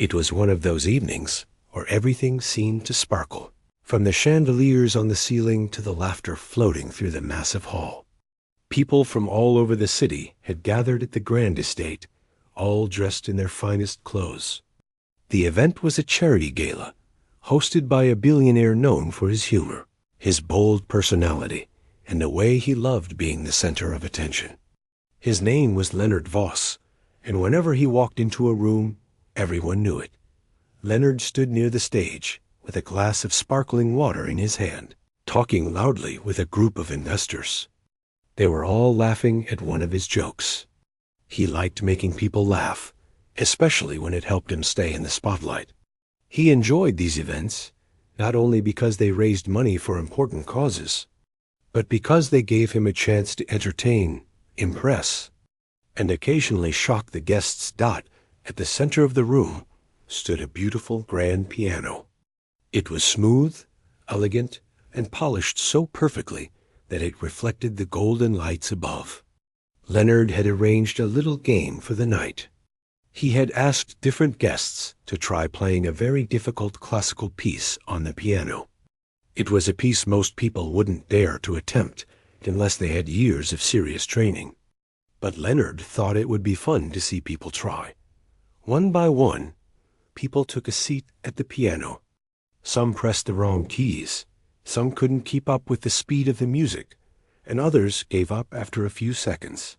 It was one of those evenings where everything seemed to sparkle, from the chandeliers on the ceiling to the laughter floating through the massive hall. People from all over the city had gathered at the grand estate, all dressed in their finest clothes. The event was a charity gala, hosted by a billionaire known for his humor, his bold personality, and the way he loved being the center of attention. His name was Leonard Voss, and whenever he walked into a room, everyone knew it. Leonard stood near the stage, with a glass of sparkling water in his hand, talking loudly with a group of investors. They were all laughing at one of his jokes. He liked making people laugh, especially when it helped him stay in the spotlight. He enjoyed these events, not only because they raised money for important causes, but because they gave him a chance to entertain, impress, and occasionally shock the guests. At the center of the room stood a beautiful grand piano. It was smooth, elegant, and polished so perfectly that it reflected the golden lights above. Leonard had arranged a little game for the night. He had asked different guests to try playing a very difficult classical piece on the piano. It was a piece most people wouldn't dare to attempt unless they had years of serious training. But Leonard thought it would be fun to see people try. One by one, people took a seat at the piano. Some pressed the wrong keys, some couldn't keep up with the speed of the music, and others gave up after a few seconds.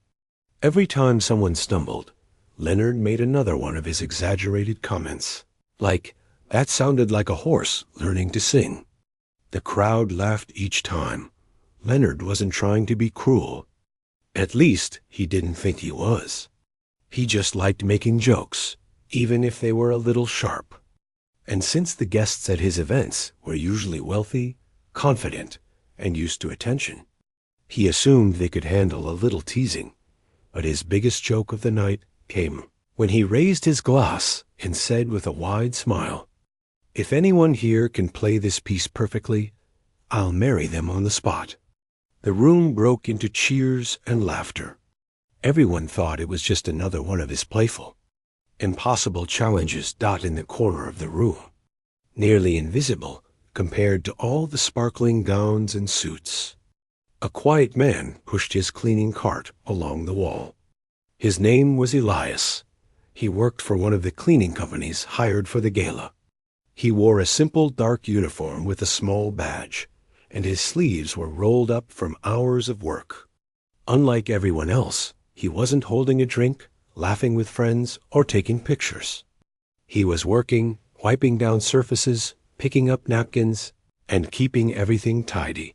Every time someone stumbled, Leonard made another one of his exaggerated comments, like, "That sounded like a horse learning to sing." The crowd laughed each time. Leonard wasn't trying to be cruel. At least, he didn't think he was. He just liked making jokes, even if they were a little sharp. And since the guests at his events were usually wealthy, confident, and used to attention, he assumed they could handle a little teasing. But his biggest joke of the night came when he raised his glass and said with a wide smile, "If anyone here can play this piece perfectly, I'll marry them on the spot." The room broke into cheers and laughter. Everyone thought it was just another one of his playful, impossible challenges. In the corner of the room, nearly invisible compared to all the sparkling gowns and suits, a quiet man pushed his cleaning cart along the wall. His name was Elias. He worked for one of the cleaning companies hired for the gala. He wore a simple dark uniform with a small badge, and his sleeves were rolled up from hours of work. Unlike everyone else, he wasn't holding a drink, laughing with friends, or taking pictures. He was working, wiping down surfaces, picking up napkins, and keeping everything tidy.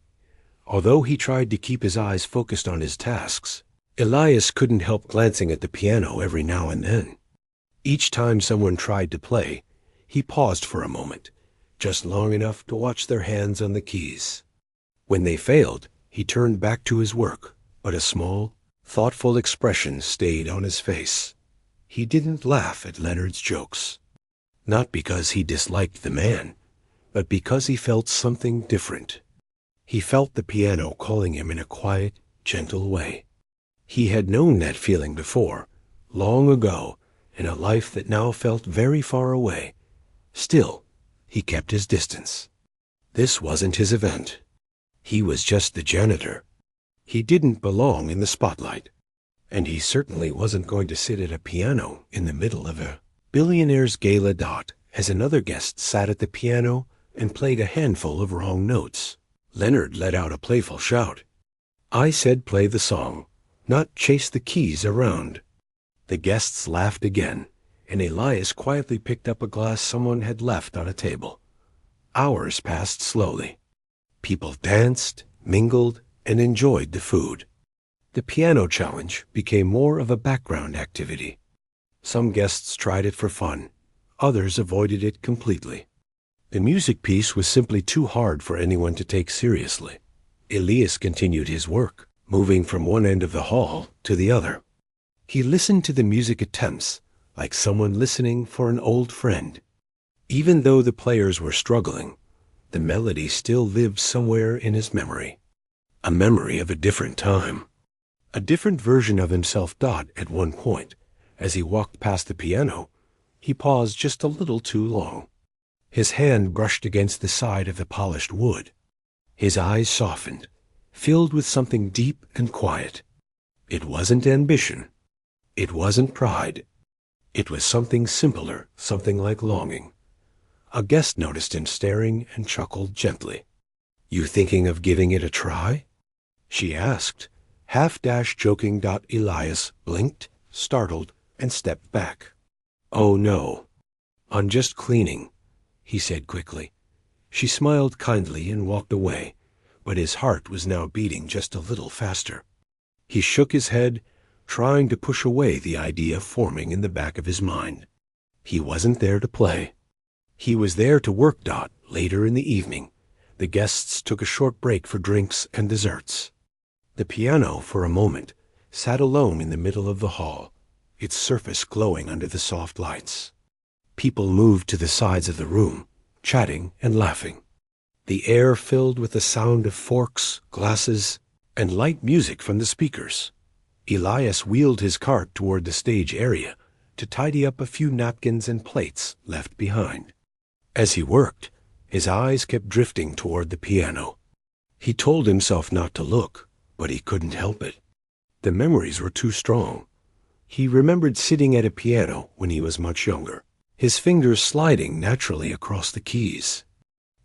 Although he tried to keep his eyes focused on his tasks, Elias couldn't help glancing at the piano every now and then. Each time someone tried to play, he paused for a moment, just long enough to watch their hands on the keys. When they failed, he turned back to his work, but a small, thoughtful expression stayed on his face. He didn't laugh at Leonard's jokes, not because he disliked the man, but because he felt something different. He felt the piano calling him in a quiet, gentle way. He had known that feeling before, long ago, in a life that now felt very far away. Still, he kept his distance. This wasn't his event. He was just the janitor. He didn't belong in the spotlight, and he certainly wasn't going to sit at a piano in the middle of a billionaire's gala. As another guest sat at the piano and played a handful of wrong notes, Leonard let out a playful shout. "I said play the song, not chase the keys around." The guests laughed again, and Elias quietly picked up a glass someone had left on a table. Hours passed slowly. People danced, mingled, and enjoyed the food. The piano challenge became more of a background activity. Some guests tried it for fun. Others avoided it completely. The music piece was simply too hard for anyone to take seriously. Elias continued his work, moving from one end of the hall to the other. He listened to the music attempts like someone listening for an old friend. Even though the players were struggling, the melody still lived somewhere in his memory. A memory of a different time. A different version of himself. At one point, as he walked past the piano, He paused just a little too long. His hand brushed against the side of the polished wood. His eyes softened, filled with something deep and quiet. It wasn't ambition. It wasn't pride. It was something simpler, something like longing. A guest noticed him staring and chuckled gently. "You thinking of giving it a try?" she asked, half-joking. Elias blinked, startled, and stepped back. "Oh, no. I'm just cleaning," he said quickly. She smiled kindly and walked away, but his heart was now beating just a little faster. He shook his head, trying to push away the idea forming in the back of his mind. He wasn't there to play. He was there to work. Later in the evening, the guests took a short break for drinks and desserts. The piano, for a moment, sat alone in the middle of the hall, its surface glowing under the soft lights. People moved to the sides of the room, chatting and laughing. The air filled with the sound of forks, glasses, and light music from the speakers. Elias wheeled his cart toward the stage area to tidy up a few napkins and plates left behind. As he worked, his eyes kept drifting toward the piano. He told himself not to look, but he couldn't help it. The memories were too strong. He remembered sitting at a piano when he was much younger, his fingers sliding naturally across the keys.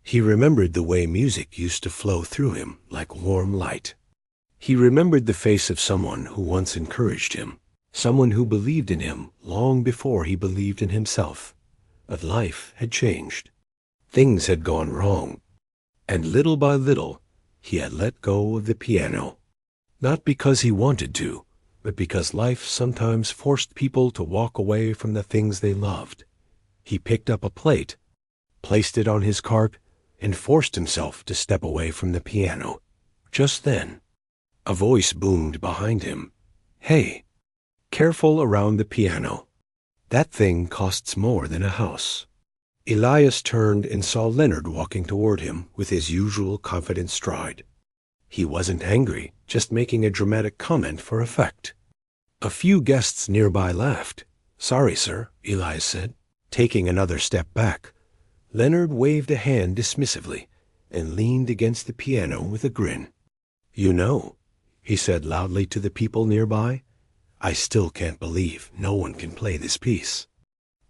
He remembered the way music used to flow through him like warm light. He remembered the face of someone who once encouraged him, someone who believed in him long before he believed in himself. But life had changed. Things had gone wrong. And little by little, he had let go of the piano. Not because he wanted to, but because life sometimes forced people to walk away from the things they loved. He picked up a plate, placed it on his cart, and forced himself to step away from the piano. Just then, a voice boomed behind him. "Hey, careful around the piano. That thing costs more than a house." Elias turned and saw Leonard walking toward him with his usual confident stride. He wasn't angry, just making a dramatic comment for effect. A few guests nearby laughed. "Sorry, sir," Elias said, taking another step back. Leonard waved a hand dismissively and leaned against the piano with a grin. "You know," he said loudly to the people nearby, "I still can't believe no one can play this piece.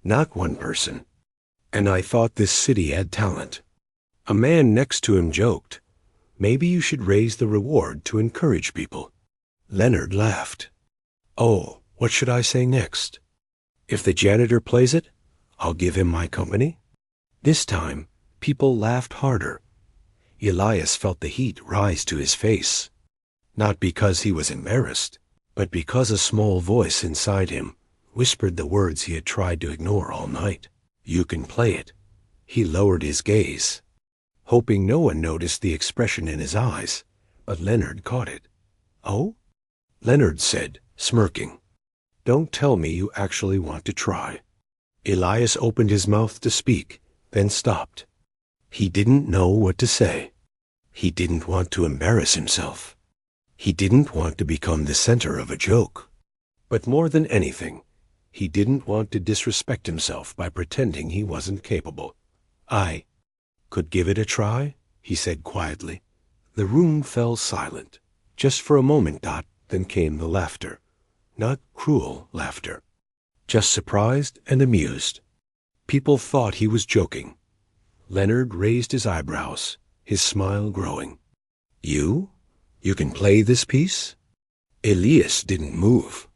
Not one person. And I thought this city had talent." A man next to him joked, "Maybe you should raise the reward to encourage people." Leonard laughed. "Oh, what should I say next? If the janitor plays it, I'll give him my company?" This time, people laughed harder. Elias felt the heat rise to his face. Not because he was embarrassed, but because a small voice inside him whispered the words he had tried to ignore all night. "You can play it." He lowered his gaze, hoping no one noticed the expression in his eyes, but Leonard caught it. "Oh?" Leonard said, smirking. "Don't tell me you actually want to try." Elias opened his mouth to speak, then stopped. He didn't know what to say. He didn't want to embarrass himself. He didn't want to become the center of a joke. But more than anything, he didn't want to disrespect himself by pretending he wasn't capable. "I could give it a try," he said quietly. The room fell silent. Just for a moment, then came the laughter. Not cruel laughter. Just surprised and amused. People thought he was joking. Leonard raised his eyebrows, his smile growing. You? You can play this piece?" Elias didn't move.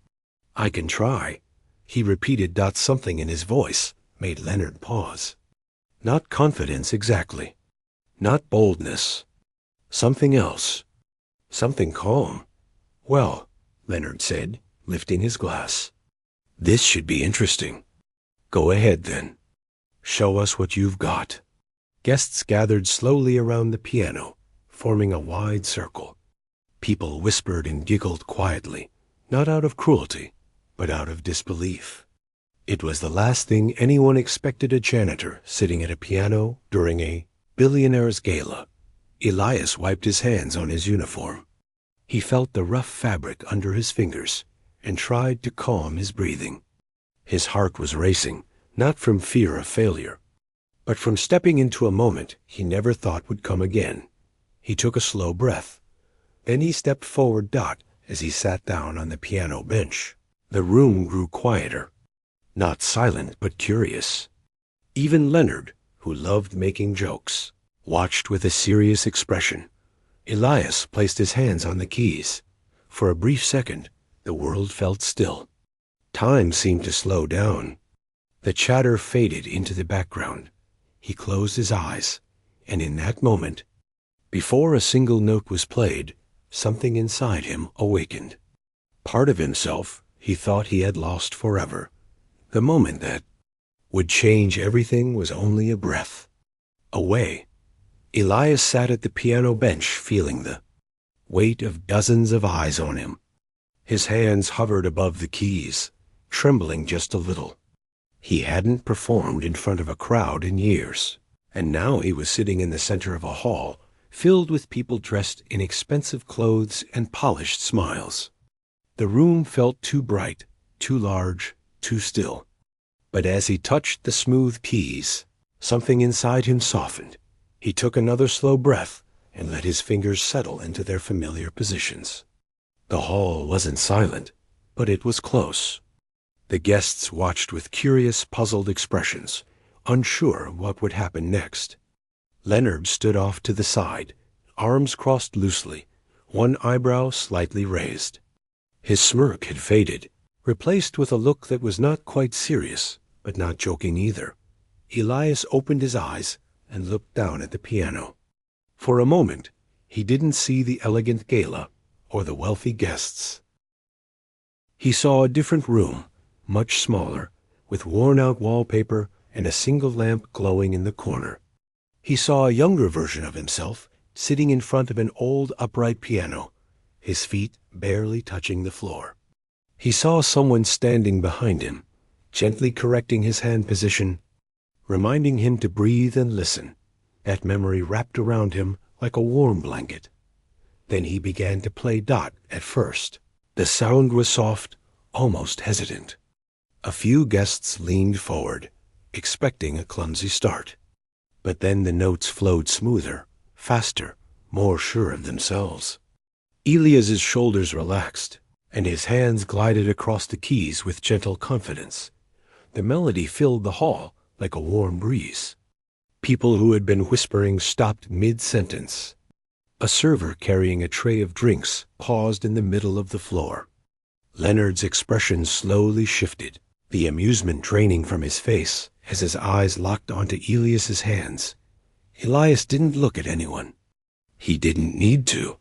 "I can try," he repeated. Something in his voice made Leonard pause. Not confidence exactly. Not boldness. Something else. Something calm. "Well," Leonard said, lifting his glass, "this should be interesting. Go ahead then. Show us what you've got." Guests gathered slowly around the piano, forming a wide circle. People whispered and giggled quietly, not out of cruelty, but out of disbelief. It was the last thing anyone expected a janitor sitting at a piano during a Billionaire's gala. Elias wiped his hands on his uniform. He felt the rough fabric under his fingers and tried to calm his breathing. His heart was racing, not from fear of failure, but from stepping into a moment he never thought would come again. He took a slow breath. Then he stepped forward as he sat down on the piano bench. The room grew quieter, not silent but curious. Even Leonard, who loved making jokes, watched with a serious expression. Elias placed his hands on the keys. For a brief second, the world felt still. Time seemed to slow down. The chatter faded into the background. He closed his eyes, and in that moment, before a single note was played, something inside him awakened. Part of himself he thought he had lost forever. The moment that would change everything was only a breath away. Elias sat at the piano bench feeling the weight of dozens of eyes on him. His hands hovered above the keys, trembling just a little. He hadn't performed in front of a crowd in years, and now he was sitting in the center of a hall filled with people dressed in expensive clothes and polished smiles. The room felt too bright, too large, too still. But as he touched the smooth keys, something inside him softened. He took another slow breath and let his fingers settle into their familiar positions. The hall wasn't silent, but it was close. The guests watched with curious, puzzled expressions, unsure what would happen next. Leonard stood off to the side, arms crossed loosely, one eyebrow slightly raised. His smirk had faded, replaced with a look that was not quite serious, but not joking either. Elias opened his eyes and looked down at the piano. For a moment, he didn't see the elegant gala or the wealthy guests. He saw a different room, much smaller, with worn-out wallpaper and a single lamp glowing in the corner. He saw a younger version of himself sitting in front of an old upright piano, his feet barely touching the floor. He saw someone standing behind him, gently correcting his hand position, reminding him to breathe and listen. That memory wrapped around him like a warm blanket. Then he began to play at first. The sound was soft, almost hesitant. A few guests leaned forward, expecting a clumsy start. But then the notes flowed smoother, faster, more sure of themselves. Elias's shoulders relaxed, and his hands glided across the keys with gentle confidence. The melody filled the hall like a warm breeze. People who had been whispering stopped mid-sentence. A server carrying a tray of drinks paused in the middle of the floor. Leonard's expression slowly shifted, the amusement draining from his face as his eyes locked onto Elias's hands. Elias didn't look at anyone. He didn't need to.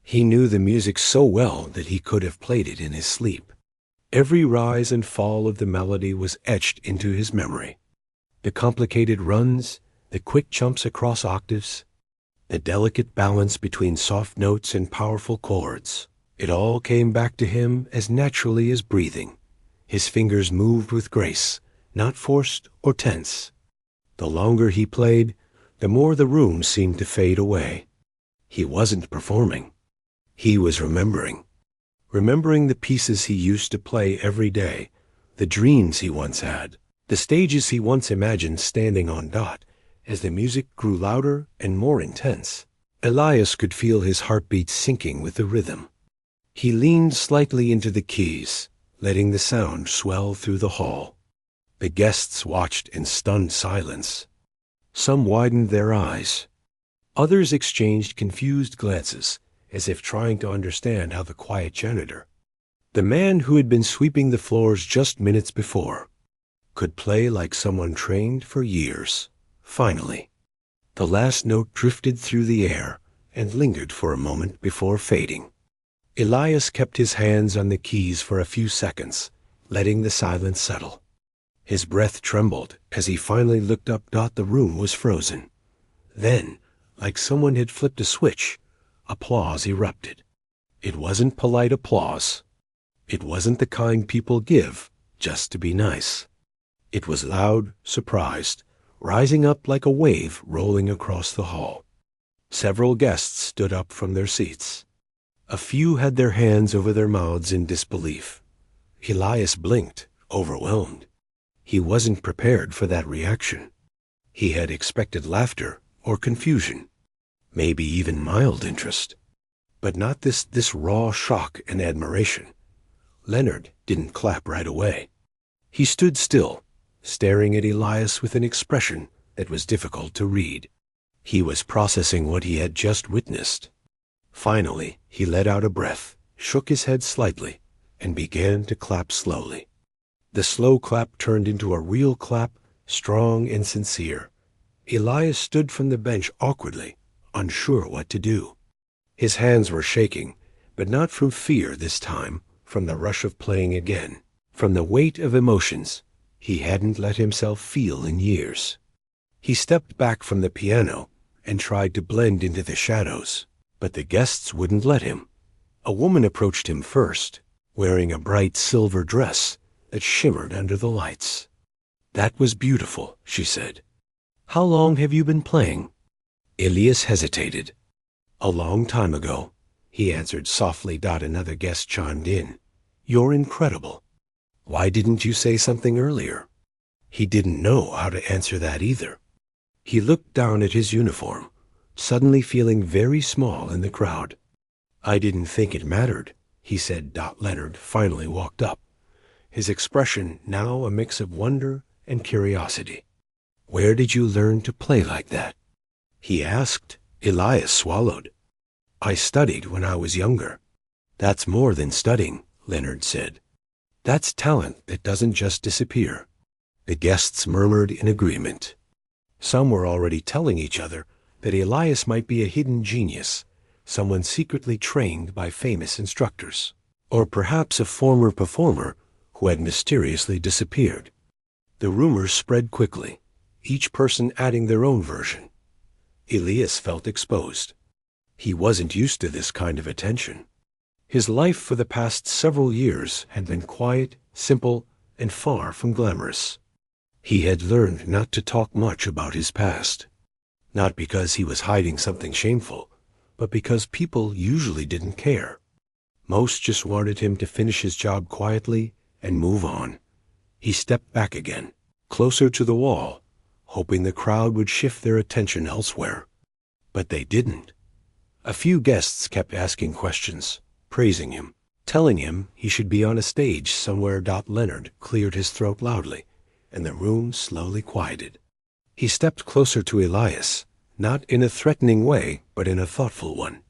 He knew the music so well that he could have played it in his sleep. Every rise and fall of the melody was etched into his memory. The complicated runs, the quick jumps across octaves, the delicate balance between soft notes and powerful chords. It all came back to him as naturally as breathing. His fingers moved with grace, not forced or tense. The longer he played, the more the room seemed to fade away. He wasn't performing. He was remembering the pieces he used to play every day, the dreams he once had, the stages he once imagined standing on as the music grew louder and more intense. Elias could feel his heartbeat syncing with the rhythm. He leaned slightly into the keys, letting the sound swell through the hall. The guests watched in stunned silence. Some widened their eyes. Others exchanged confused glances, as if trying to understand how the quiet janitor, the man who had been sweeping the floors just minutes before, could play like someone trained for years. Finally, the last note drifted through the air and lingered for a moment before fading. Elias kept his hands on the keys for a few seconds, letting the silence settle. His breath trembled as he finally looked up. The room was frozen. Then, like someone had flipped a switch, applause erupted. It wasn't polite applause. It wasn't the kind people give just to be nice. It was loud, surprised, rising up like a wave rolling across the hall. Several guests stood up from their seats. A few had their hands over their mouths in disbelief. Elias blinked, overwhelmed. He wasn't prepared for that reaction. He had expected laughter or confusion, maybe even mild interest, but not this raw shock and admiration. Leonard didn't clap right away. He stood still, staring at Elias with an expression that was difficult to read. He was processing what he had just witnessed. Finally, he let out a breath, shook his head slightly, and began to clap slowly. The slow clap turned into a real clap, strong and sincere. Elias stood from the bench awkwardly, unsure what to do. His hands were shaking, but not from fear this time, from the rush of playing again, from the weight of emotions he hadn't let himself feel in years. He stepped back from the piano and tried to blend into the shadows, but the guests wouldn't let him. A woman approached him first, wearing a bright silver dress that shimmered under the lights. "That was beautiful," she said. "How long have you been playing?" Elias hesitated. "A long time ago," he answered softly. Another guest chimed in. "You're incredible. Why didn't you say something earlier?" He didn't know how to answer that either. He looked down at his uniform, suddenly feeling very small in the crowd. "I didn't think it mattered," he said. Leonard finally walked up, his expression now a mix of wonder and curiosity. "Where did you learn to play like that?" he asked. Elias swallowed. "I studied when I was younger." "That's more than studying," Leonard said. "That's talent that doesn't just disappear." The guests murmured in agreement. Some were already telling each other that Elias might be a hidden genius, someone secretly trained by famous instructors, or perhaps a former performer who had mysteriously disappeared. The rumors spread quickly, each person adding their own version. Elias felt exposed. He wasn't used to this kind of attention. His life for the past several years had been quiet, simple, and far from glamorous. He had learned not to talk much about his past, not because he was hiding something shameful, but because people usually didn't care. Most just wanted him to finish his job quietly and move on. He stepped back again, closer to the wall, hoping the crowd would shift their attention elsewhere. But they didn't. A few guests kept asking questions, praising him, telling him he should be on a stage somewhere. Leonard cleared his throat loudly, and the room slowly quieted. He stepped closer to Elias, not in a threatening way, but in a thoughtful one.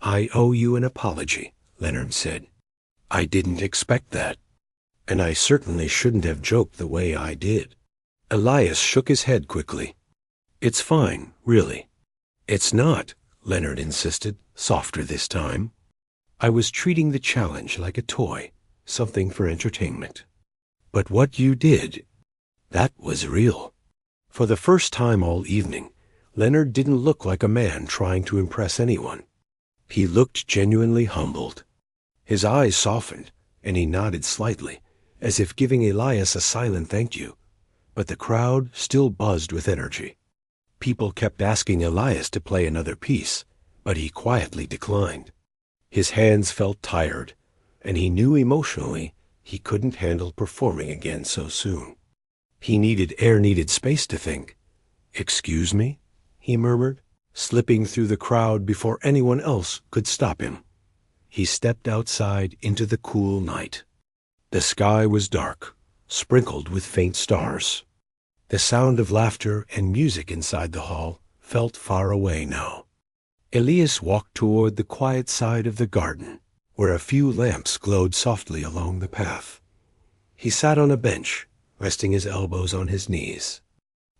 "I owe you an apology," Leonard said. "I didn't expect that. And I certainly shouldn't have joked the way I did." Elias shook his head quickly. "It's fine, really." "It's not," Leonard insisted, softer this time. "I was treating the challenge like a toy, something for entertainment. But what you did, that was real." For the first time all evening, Leonard didn't look like a man trying to impress anyone. He looked genuinely humbled. His eyes softened, and he nodded slightly, as if giving Elias a silent thank you. But the crowd still buzzed with energy. People kept asking Elias to play another piece, but he quietly declined. His hands felt tired, and he knew emotionally he couldn't handle performing again so soon. He needed space to think. "Excuse me?" he murmured, slipping through the crowd before anyone else could stop him. He stepped outside into the cool night. The sky was dark, sprinkled with faint stars. The sound of laughter and music inside the hall felt far away now. Elias walked toward the quiet side of the garden, where a few lamps glowed softly along the path. He sat on a bench, resting his elbows on his knees.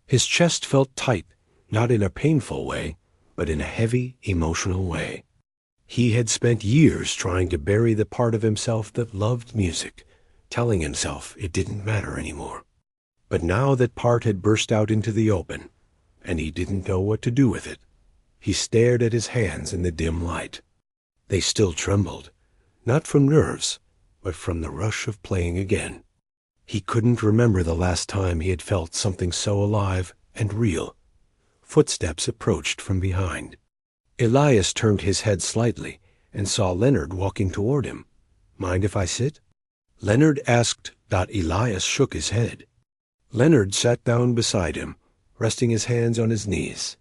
His chest felt tight, not in a painful way, but in a heavy, emotional way. He had spent years trying to bury the part of himself that loved music, telling himself it didn't matter anymore. But now that part had burst out into the open, and he didn't know what to do with it. He stared at his hands in the dim light. They still trembled, not from nerves, but from the rush of playing again. He couldn't remember the last time he had felt something so alive and real. Footsteps approached from behind. Elias turned his head slightly and saw Leonard walking toward him. "Mind if I sit?" Leonard asked. Elias shook his head. Leonard sat down beside him, resting his hands on his knees.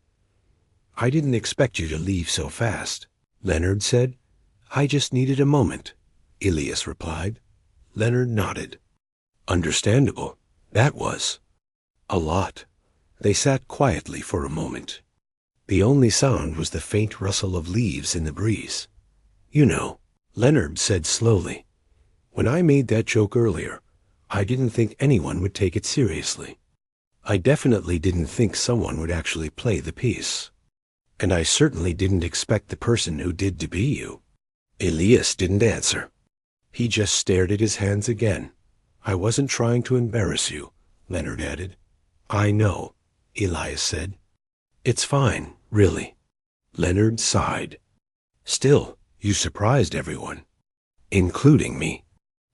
"I didn't expect you to leave so fast," Leonard said. "I just needed a moment," Elias replied. Leonard nodded. Understandable, that was. A lot. They sat quietly for a moment. The only sound was the faint rustle of leaves in the breeze. "You know," Leonard said slowly, "when I made that joke earlier, I didn't think anyone would take it seriously. I definitely didn't think someone would actually play the piece. And I certainly didn't expect the person who did to be you." Elias didn't answer. He just stared at his hands again. "I wasn't trying to embarrass you," Leonard added. "I know," Elias said. "It's fine, really." Leonard sighed. "Still, you surprised everyone, including me."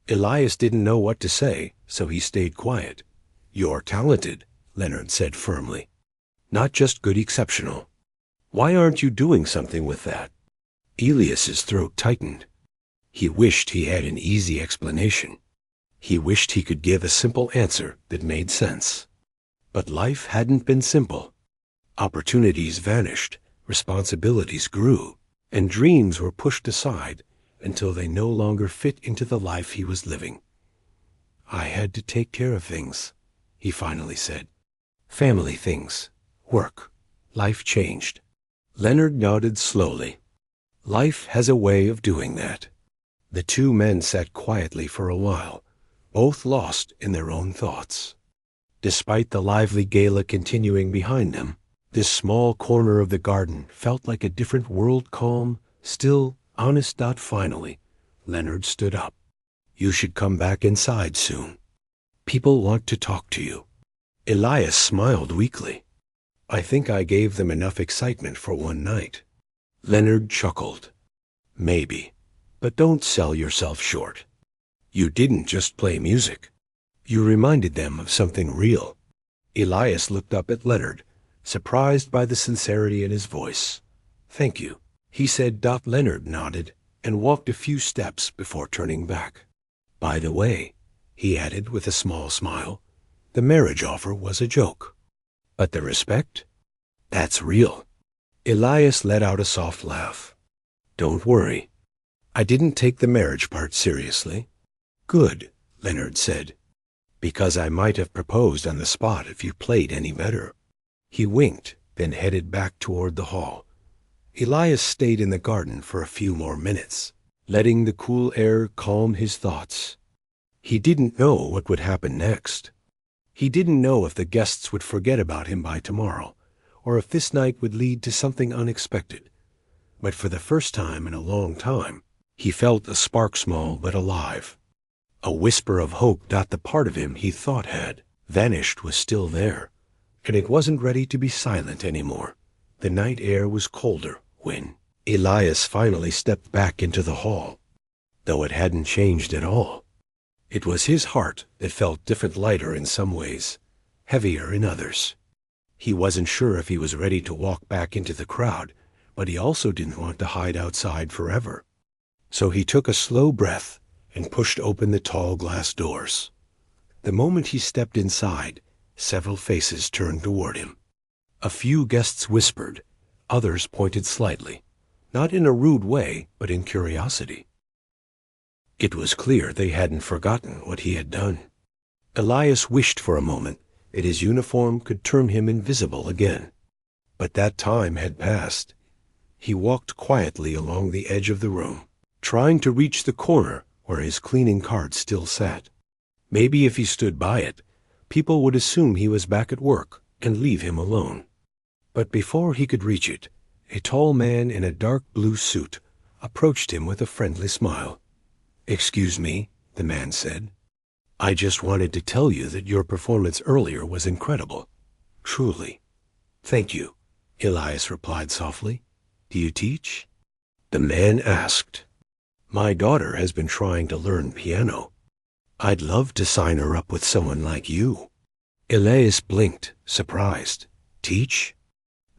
Elias didn't know what to say, so he stayed quiet. "You're talented," Leonard said firmly. "Not just good, exceptional. Why aren't you doing something with that?" Elias's throat tightened. He wished he had an easy explanation. He wished he could give a simple answer that made sense. But life hadn't been simple. Opportunities vanished, responsibilities grew, and dreams were pushed aside until they no longer fit into the life he was living. "I had to take care of things," he finally said. "Family things, work, life changed." Leonard nodded slowly. Life has a way of doing that. The two men sat quietly for a while, both lost in their own thoughts. Despite the lively gala continuing behind them, this small corner of the garden felt like a different world. Calm, still, honest. Finally, Leonard stood up. "You should come back inside soon. People want to talk to you." Elias smiled weakly. "I think I gave them enough excitement for one night." Leonard chuckled. "Maybe, but don't sell yourself short. You didn't just play music. You reminded them of something real." Elias looked up at Leonard, surprised by the sincerity in his voice. "Thank you," he said. Leonard nodded and walked a few steps before turning back. "By the way," he added with a small smile, "the marriage offer was a joke. But the respect? That's real." Elias let out a soft laugh. "Don't worry. I didn't take the marriage part seriously." "Good," Leonard said, "because I might have proposed on the spot if you played any better." He winked, then headed back toward the hall. Elias stayed in the garden for a few more minutes, letting the cool air calm his thoughts. He didn't know what would happen next. He didn't know if the guests would forget about him by tomorrow, or if this night would lead to something unexpected. But for the first time in a long time, he felt a spark, small but alive. A whisper of hope. The part of him he thought had vanished was still there, and it wasn't ready to be silent anymore. The night air was colder when Elias finally stepped back into the hall. Though it hadn't changed at all. It was his heart that felt different, lighter in some ways, heavier in others. He wasn't sure if he was ready to walk back into the crowd, but he also didn't want to hide outside forever. So he took a slow breath and pushed open the tall glass doors. The moment he stepped inside, several faces turned toward him. A few guests whispered, others pointed slightly, not in a rude way, but in curiosity. It was clear they hadn't forgotten what he had done. Elias wished for a moment that his uniform could turn him invisible again. But that time had passed. He walked quietly along the edge of the room, trying to reach the corner where his cleaning cart still sat. Maybe if he stood by it, people would assume he was back at work and leave him alone. But before he could reach it, a tall man in a dark blue suit approached him with a friendly smile. "Excuse me," the man said. "I just wanted to tell you that your performance earlier was incredible. Truly." "Thank you," Elias replied softly. "Do you teach?" The man asked. "My daughter has been trying to learn piano. I'd love to sign her up with someone like you." Elias blinked, surprised. Teach?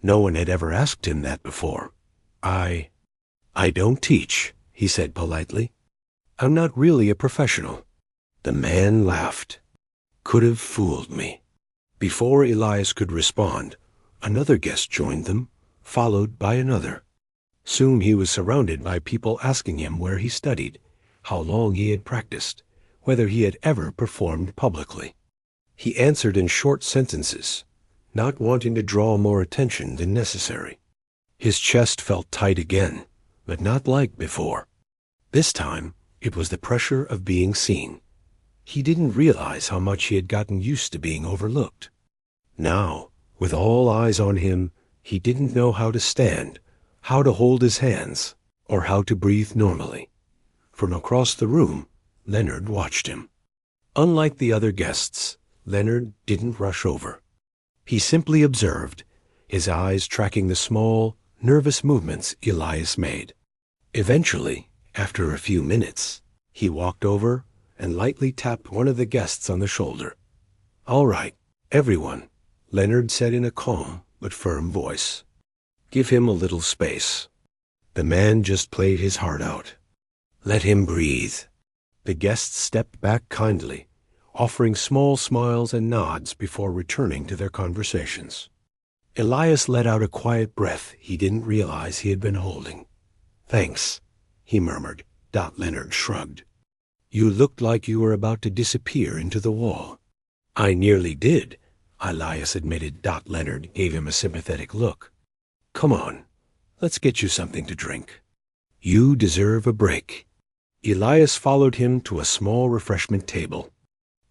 No one had ever asked him that before. I don't teach," he said politely. "I'm not really a professional." The man laughed. "Could have fooled me." Before Elias could respond, another guest joined them, followed by another. Soon he was surrounded by people asking him where he studied, how long he had practiced, whether he had ever performed publicly. He answered in short sentences, not wanting to draw more attention than necessary. His chest felt tight again, but not like before. This time, it was the pressure of being seen. He didn't realize how much he had gotten used to being overlooked. Now, with all eyes on him, he didn't know how to stand, how to hold his hands, or how to breathe normally. From across the room, Leonard watched him. Unlike the other guests, Leonard didn't rush over. He simply observed, his eyes tracking the small, nervous movements Elias made. Eventually, after a few minutes, he walked over and lightly tapped one of the guests on the shoulder. "All right, everyone," Leonard said in a calm but firm voice. "Give him a little space. The man just played his heart out. Let him breathe." The guests stepped back kindly, offering small smiles and nods before returning to their conversations. Elias let out a quiet breath he didn't realize he had been holding. "Thanks," he murmured. Leonard shrugged. "You looked like you were about to disappear into the wall." "I nearly did," Elias admitted. Leonard gave him a sympathetic look. "Come on, let's get you something to drink. You deserve a break." Elias followed him to a small refreshment table.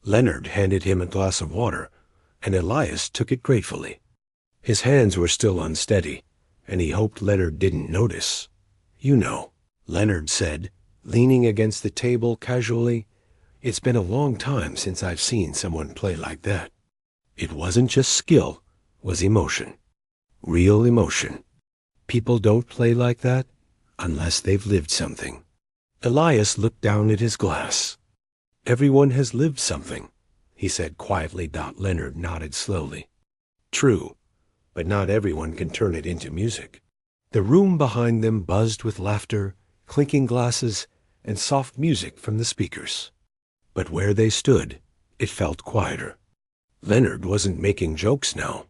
Leonard handed him a glass of water, and Elias took it gratefully. His hands were still unsteady, and he hoped Leonard didn't notice. "You know," Leonard said, leaning against the table casually, "it's been a long time since I've seen someone play like that. It wasn't just skill, it was emotion. Real emotion. People don't play like that unless they've lived something." Elias looked down at his glass. "Everyone has lived something," he said quietly. Leonard nodded slowly. "True, but not everyone can turn it into music." The room behind them buzzed with laughter, clinking glasses, and soft music from the speakers. But where they stood, it felt quieter. Leonard wasn't making jokes now.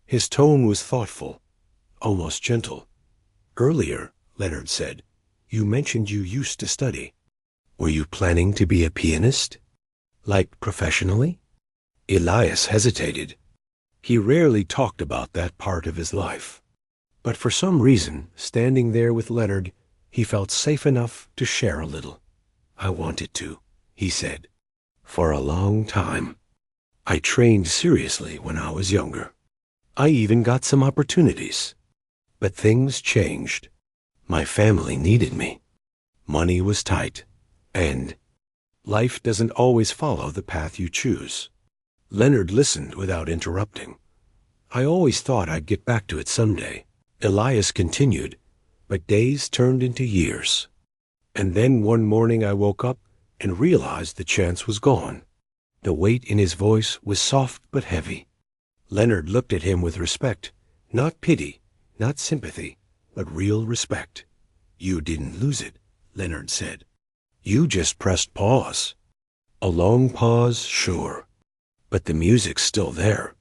His tone was thoughtful, almost gentle. "Earlier," Leonard said, "you mentioned you used to study. Were you planning to be a pianist? Like professionally?" Elias hesitated. He rarely talked about that part of his life. But for some reason, standing there with Leonard, he felt safe enough to share a little. "I wanted to," he said, "for a long time. I trained seriously when I was younger. I even got some opportunities. But things changed. My family needed me. Money was tight. And life doesn't always follow the path you choose." Leonard listened without interrupting. "I always thought I'd get back to it someday," Elias continued, "but days turned into years. And then one morning I woke up and realized the chance was gone." The weight in his voice was soft but heavy. Leonard looked at him with respect, not pity, not sympathy, but real respect. "You didn't lose it," Leonard said. "You just pressed pause." A long pause, sure, but the music's still there.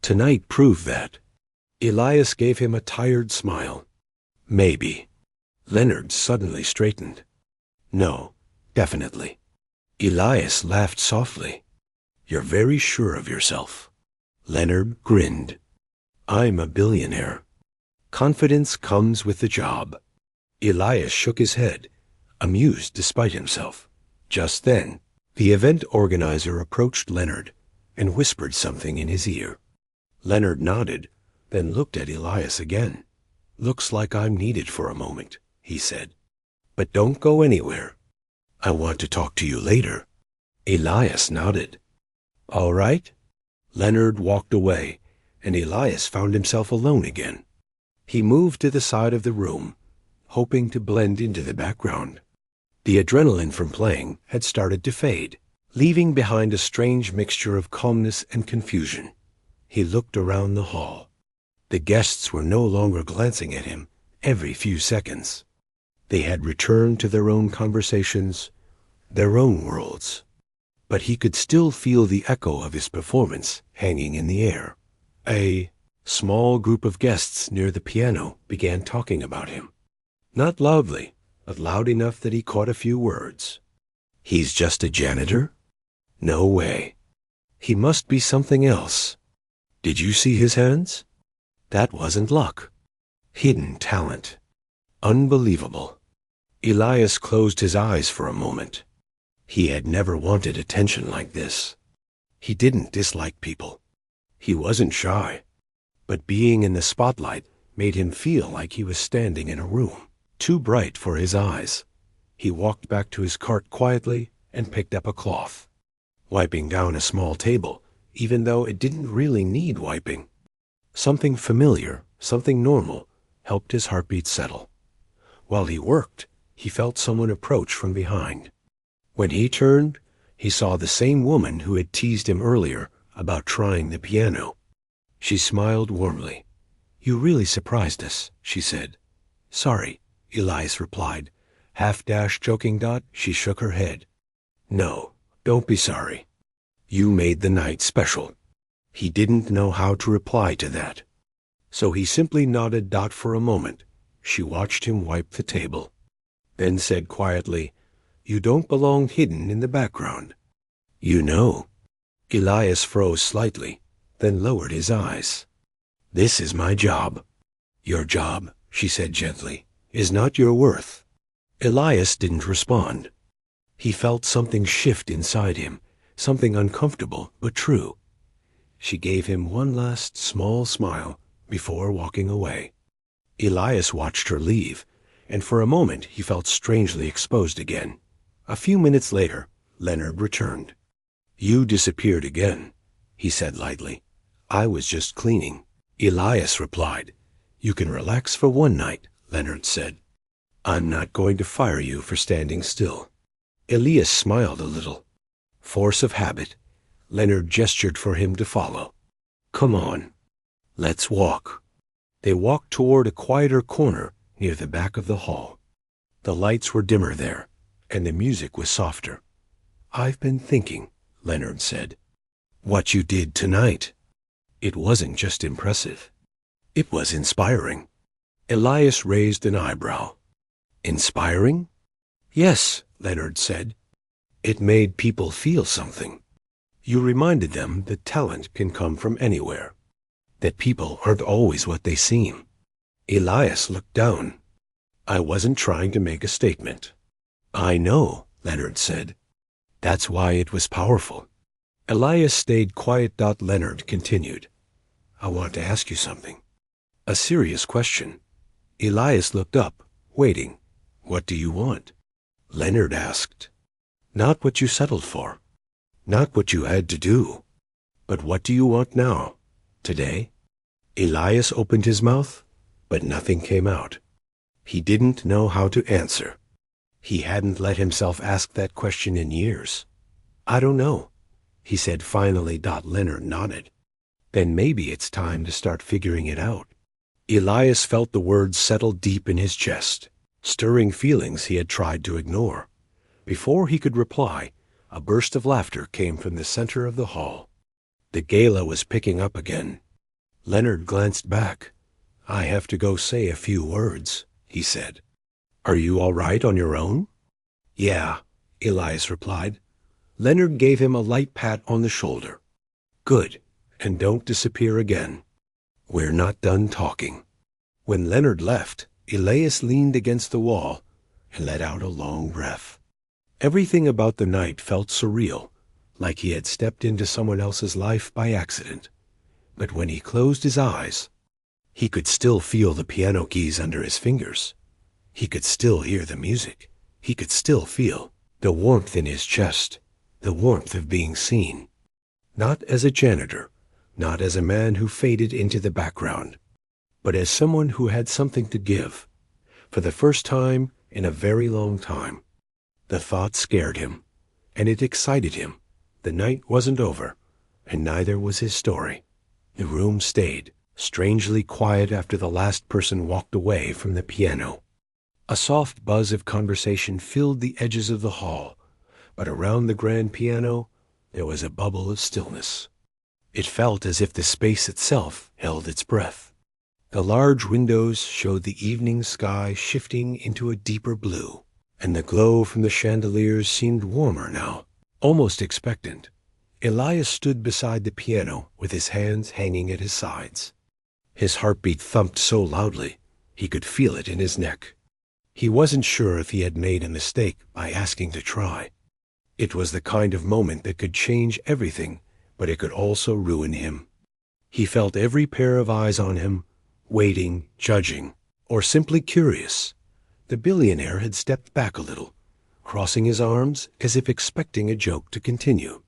Tonight proved that. Elias gave him a tired smile. "Maybe." Leonard suddenly straightened. "No, definitely." Elias laughed softly. "You're very sure of yourself." Leonard grinned. "I'm a billionaire. Confidence comes with the job." Elias shook his head, amused despite himself. Just then, the event organizer approached Leonard and whispered something in his ear. Leonard nodded, then looked at Elias again. "Looks like I'm needed for a moment," he said. "But don't go anywhere. I want to talk to you later." Elias nodded. "All right." Leonard walked away, and Elias found himself alone again. He moved to the side of the room, hoping to blend into the background. The adrenaline from playing had started to fade, leaving behind a strange mixture of calmness and confusion. He looked around the hall. The guests were no longer glancing at him every few seconds. They had returned to their own conversations, their own worlds. but he could still feel the echo of his performance hanging in the air. A small group of guests near the piano began talking about him. Not loudly, but loud enough that he caught a few words. He's just a janitor? No way. He must be something else. Did you see his hands? That wasn't luck. Hidden talent. Unbelievable. Elias closed his eyes for a moment. He had never wanted attention like this. He didn't dislike people. He wasn't shy. But being in the spotlight made him feel like he was standing in a room too bright for his eyes. He walked back to his cart quietly and picked up a cloth, wiping down a small table, even though it didn't really need wiping. Something familiar, something normal, helped his heartbeat settle. While he worked, he felt someone approach from behind. When he turned, he saw the same woman who had teased him earlier about trying the piano. She smiled warmly. "You really surprised us," she said. "Sorry," Elias replied. Joking. She shook her head. "No, don't be sorry. You made the night special." He didn't know how to reply to that, so he simply nodded. For a moment, she watched him wipe the table, then said quietly, "You don't belong hidden in the background." "You know." Elias froze slightly, then lowered his eyes. "This is my job." "Your job," she said gently, "is not your worth." Elias didn't respond. He felt something shift inside him, something uncomfortable but true. She gave him one last small smile before walking away. Elias watched her leave, and for a moment he felt strangely exposed again. A few minutes later, Leonard returned. "You disappeared again," he said lightly. "I was just cleaning." Elias replied. "You can relax for one night," Leonard said. "I'm not going to fire you for standing still." Elias smiled a little. Force of habit, Leonard gestured for him to follow. "Come on. Let's walk." They walked toward a quieter corner near the back of the hall. The lights were dimmer there, and the music was softer. "I've been thinking," Leonard said. "What you did tonight. It wasn't just impressive. It was inspiring." Elias raised an eyebrow. "Inspiring?" "Yes," Leonard said. "It made people feel something. You reminded them that talent can come from anywhere, that people aren't always what they seem." Elias looked down. "I wasn't trying to make a statement." "I know," Leonard said. "That's why it was powerful." Elias stayed quiet. Leonard continued. "I want to ask you something. A serious question." Elias looked up, waiting. "What do you want?" Leonard asked. "Not what you settled for. Not what you had to do. But what do you want now? Today?" Elias opened his mouth, but nothing came out. He didn't know how to answer. He hadn't let himself ask that question in years. "I don't know," he said finally. Leonard nodded. "Then maybe it's time to start figuring it out." Elias felt the words settle deep in his chest, stirring feelings he had tried to ignore. Before he could reply, a burst of laughter came from the center of the hall. The gala was picking up again. Leonard glanced back. "I have to go say a few words," he said. "Are you all right on your own?" "Yeah," Elias replied. Leonard gave him a light pat on the shoulder. "Good, and don't disappear again. We're not done talking." When Leonard left, Elias leaned against the wall and let out a long breath. Everything about the night felt surreal, like he had stepped into someone else's life by accident. But when he closed his eyes, he could still feel the piano keys under his fingers. He could still hear the music. He could still feel the warmth in his chest, the warmth of being seen. Not as a janitor, not as a man who faded into the background, but as someone who had something to give, for the first time in a very long time. The thought scared him, and it excited him. The night wasn't over, and neither was his story. The room stayed strangely quiet after the last person walked away from the piano. A soft buzz of conversation filled the edges of the hall, but around the grand piano, there was a bubble of stillness. It felt as if the space itself held its breath. The large windows showed the evening sky shifting into a deeper blue, and the glow from the chandeliers seemed warmer now, almost expectant. Elias stood beside the piano with his hands hanging at his sides. His heartbeat thumped so loudly he could feel it in his neck. He wasn't sure if he had made a mistake by asking to try. It was the kind of moment that could change everything, but it could also ruin him. He felt every pair of eyes on him, waiting, judging, or simply curious. The billionaire had stepped back a little, crossing his arms as if expecting a joke to continue.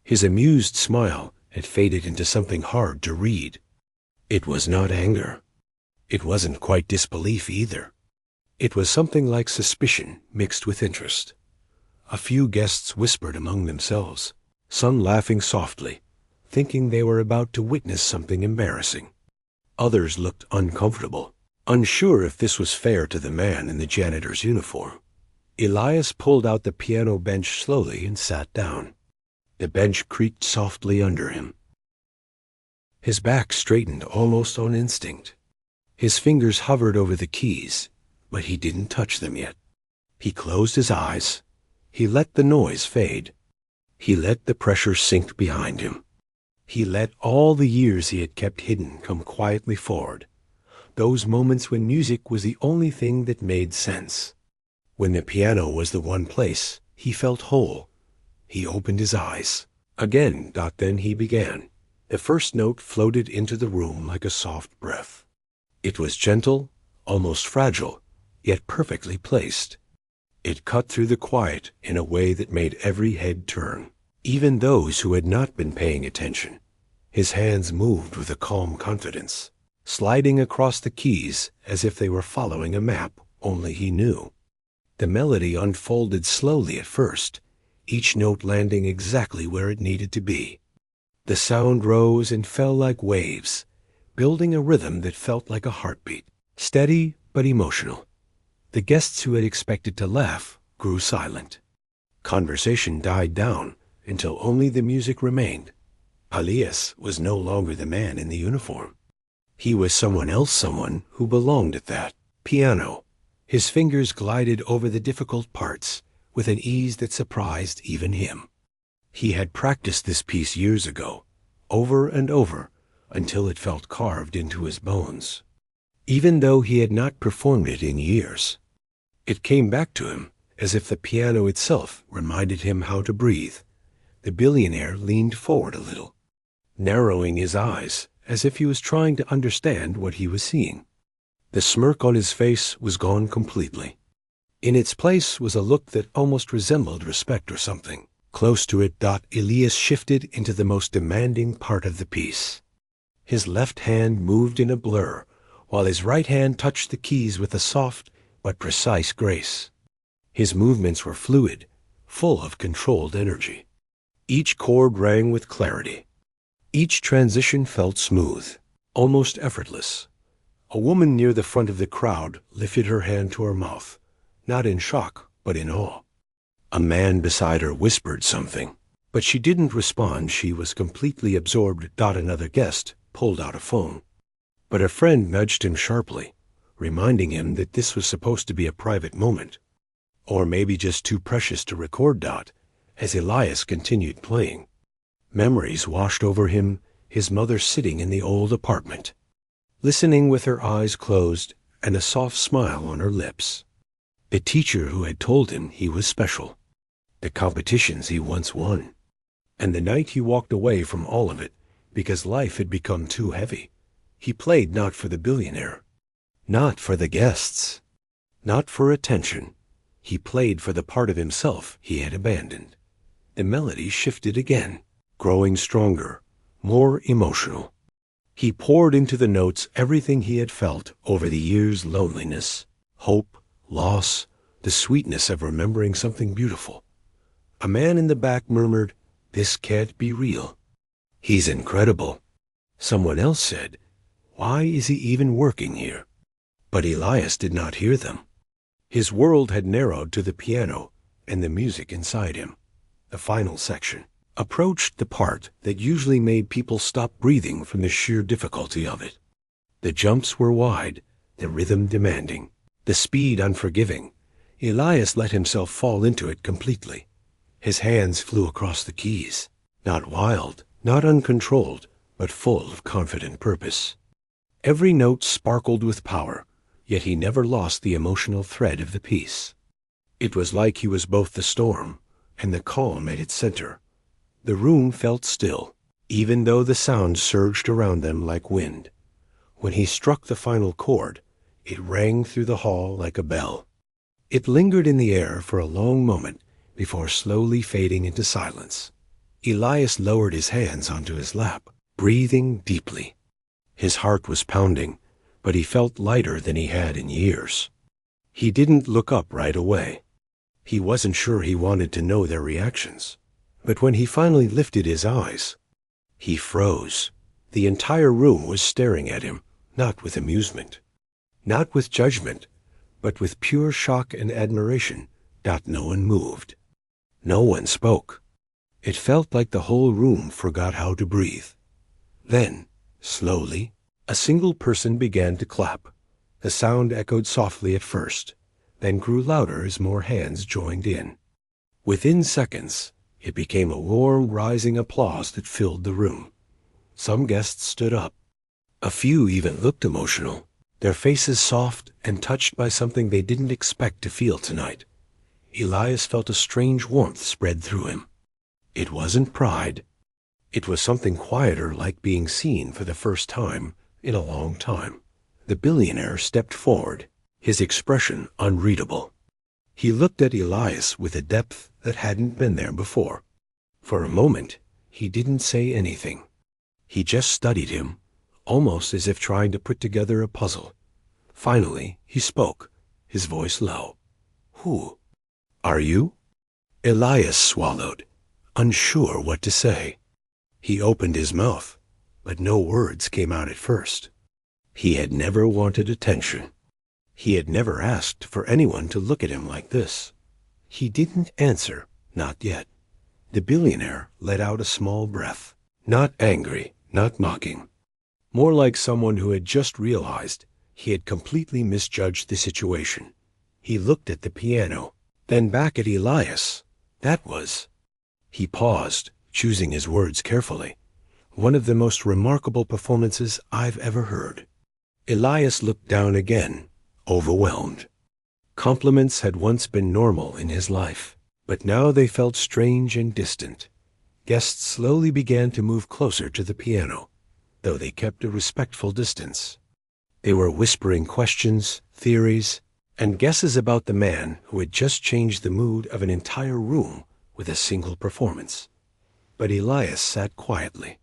His amused smile had faded into something hard to read. It was not anger. It wasn't quite disbelief either. It was something like suspicion mixed with interest. A few guests whispered among themselves, some laughing softly, thinking they were about to witness something embarrassing. Others looked uncomfortable, unsure if this was fair to the man in the janitor's uniform. Elias pulled out the piano bench slowly and sat down. The bench creaked softly under him. His back straightened almost on instinct. His fingers hovered over the keys, but he didn't touch them yet. He closed his eyes. He let the noise fade. He let the pressure sink behind him. He let all the years he had kept hidden come quietly forward, those moments when music was the only thing that made sense. When the piano was the one place he felt whole. He opened his eyes. Again, then he began. The first note floated into the room like a soft breath. It was gentle, almost fragile, yet perfectly placed. It cut through the quiet in a way that made every head turn, even those who had not been paying attention. His hands moved with a calm confidence, sliding across the keys as if they were following a map only he knew. The melody unfolded slowly at first, each note landing exactly where it needed to be. The sound rose and fell like waves, building a rhythm that felt like a heartbeat, steady but emotional. The guests who had expected to laugh grew silent. Conversation died down until only the music remained. Elias was no longer the man in the uniform. He was someone else, someone who belonged at that piano. His fingers glided over the difficult parts with an ease that surprised even him. He had practiced this piece years ago, over and over, until it felt carved into his bones. Even though he had not performed it in years, it came back to him as if the piano itself reminded him how to breathe. The billionaire leaned forward a little, narrowing his eyes as if he was trying to understand what he was seeing. The smirk on his face was gone completely. In its place was a look that almost resembled respect or something. Close to it, Elias shifted into the most demanding part of the piece. His left hand moved in a blur, while his right hand touched the keys with a soft but precise grace. His movements were fluid, full of controlled energy. Each chord rang with clarity. Each transition felt smooth, almost effortless. A woman near the front of the crowd lifted her hand to her mouth, not in shock, but in awe. A man beside her whispered something, but she didn't respond. She was completely absorbed. Another guest pulled out a phone, but a friend nudged him sharply, reminding him that this was supposed to be a private moment, or maybe just too precious to record. As Elias continued playing, memories washed over him, his mother sitting in the old apartment, listening with her eyes closed and a soft smile on her lips. The teacher who had told him he was special, the competitions he once won, and the night he walked away from all of it because life had become too heavy. He played not for the billionaire, not for the guests, not for attention. He played for the part of himself he had abandoned. The melody shifted again, growing stronger, more emotional. He poured into the notes everything he had felt over the years: loneliness, hope, loss, the sweetness of remembering something beautiful. A man in the back murmured, "This can't be real. He's incredible." Someone else said, "Why is he even working here?" But Elias did not hear them. His world had narrowed to the piano and the music inside him. The final section. approached the part that usually made people stop breathing from the sheer difficulty of it. The jumps were wide, the rhythm demanding, the speed unforgiving. Elias let himself fall into it completely. His hands flew across the keys, not wild, not uncontrolled, but full of confident purpose. Every note sparkled with power, yet he never lost the emotional thread of the piece. It was like he was both the storm and the calm at its center. The room felt still, even though the sound surged around them like wind. When he struck the final chord, it rang through the hall like a bell. It lingered in the air for a long moment before slowly fading into silence. Elias lowered his hands onto his lap, breathing deeply. His heart was pounding, but he felt lighter than he had in years. He didn't look up right away. He wasn't sure he wanted to know their reactions. But when he finally lifted his eyes, he froze. The entire room was staring at him, not with amusement, not with judgment, but with pure shock and admiration. No one moved. No one spoke. It felt like the whole room forgot how to breathe. Then, slowly, a single person began to clap. The sound echoed softly at first, then grew louder as more hands joined in. Within seconds, it became a warm, rising applause that filled the room. Some guests stood up. A few even looked emotional, their faces soft and touched by something they didn't expect to feel tonight. Elias felt a strange warmth spread through him. It wasn't pride. It was something quieter, like being seen for the first time in a long time. The billionaire stepped forward, his expression unreadable. He looked at Elias with a depth that hadn't been there before. For a moment, he didn't say anything. He just studied him, almost as if trying to put together a puzzle. Finally, he spoke, his voice low. "Who are you?" Elias swallowed, unsure what to say. He opened his mouth, but no words came out at first. He had never wanted attention. He had never asked for anyone to look at him like this. He didn't answer, not yet. The billionaire let out a small breath, not angry, not mocking, more like someone who had just realized he had completely misjudged the situation. He looked at the piano, then back at Elias. That was... He paused, choosing his words carefully. One of the most remarkable performances I've ever heard. Elias looked down again, overwhelmed. Compliments had once been normal in his life, but now they felt strange and distant. Guests slowly began to move closer to the piano, though they kept a respectful distance. They were whispering questions, theories, and guesses about the man who had just changed the mood of an entire room with a single performance. But Elias sat quietly,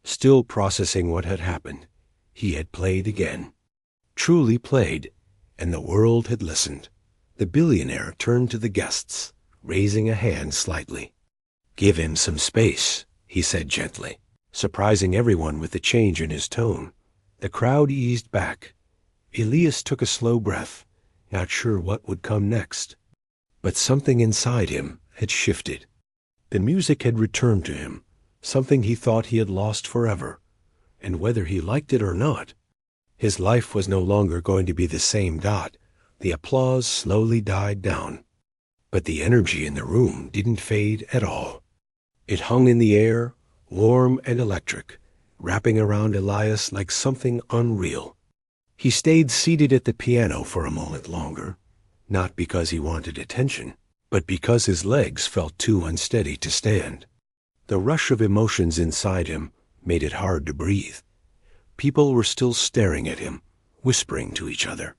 still processing what had happened. He had played again, truly played, and the world had listened. The billionaire turned to the guests, raising a hand slightly. "Give him some space," he said gently, surprising everyone with the change in his tone. The crowd eased back. Elias took a slow breath, not sure what would come next. But something inside him had shifted. The music had returned to him, something he thought he had lost forever. And whether he liked it or not, his life was no longer going to be the same. The applause slowly died down. But the energy in the room didn't fade at all. It hung in the air, warm and electric, wrapping around Elias like something unreal. He stayed seated at the piano for a moment longer, not because he wanted attention, but because his legs felt too unsteady to stand. The rush of emotions inside him made it hard to breathe. People were still staring at him, whispering to each other.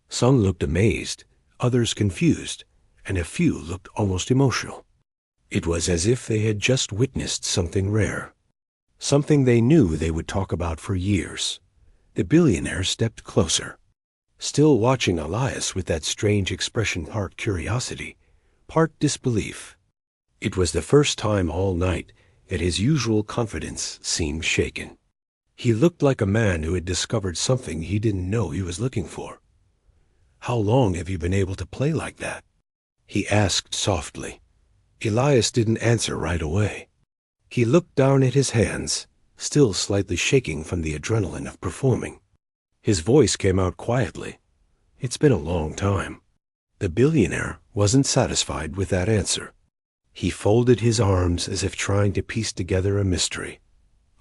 Some looked amazed, others confused, and a few looked almost emotional. It was as if they had just witnessed something rare, something they knew they would talk about for years. The billionaire stepped closer, still watching Elias with that strange expression, part curiosity, part disbelief. It was the first time all night that his usual confidence seemed shaken. He looked like a man who had discovered something he didn't know he was looking for. "How long have you been able to play like that?" he asked softly. Elias didn't answer right away. He looked down at his hands, still slightly shaking from the adrenaline of performing. His voice came out quietly. It's been a long time. The billionaire wasn't satisfied with that answer. He folded his arms as if trying to piece together a mystery.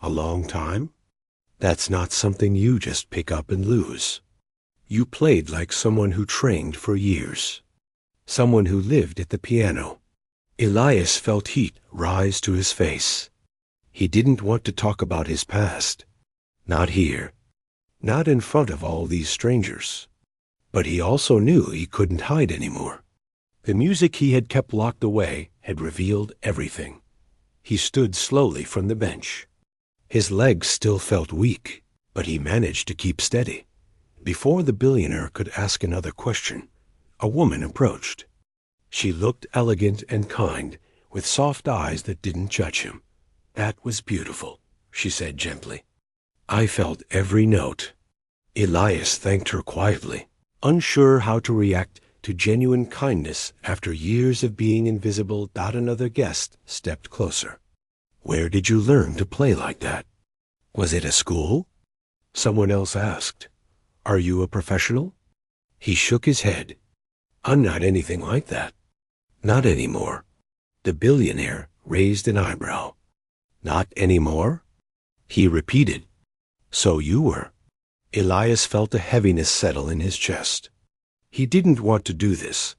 A long time? That's not something you just pick up and lose. You played like someone who trained for years. Someone who lived at the piano. Elias felt heat rise to his face. He didn't want to talk about his past. Not here. Not in front of all these strangers. But he also knew he couldn't hide anymore. The music he had kept locked away had revealed everything. He stood slowly from the bench. His legs still felt weak, but he managed to keep steady. Before the billionaire could ask another question, a woman approached. She looked elegant and kind, with soft eyes that didn't judge him. "That was beautiful," she said gently. "I felt every note." Elias thanked her quietly, unsure how to react to genuine kindness after years of being invisible. Another guest stepped closer. "Where did you learn to play like that? Was it a school?" Someone else asked. "Are you a professional?" He shook his head. "I'm not anything like that." "Not anymore." The billionaire raised an eyebrow. "Not anymore?" He repeated. "So you were." Elias felt a heaviness settle in his chest. He didn't want to do this,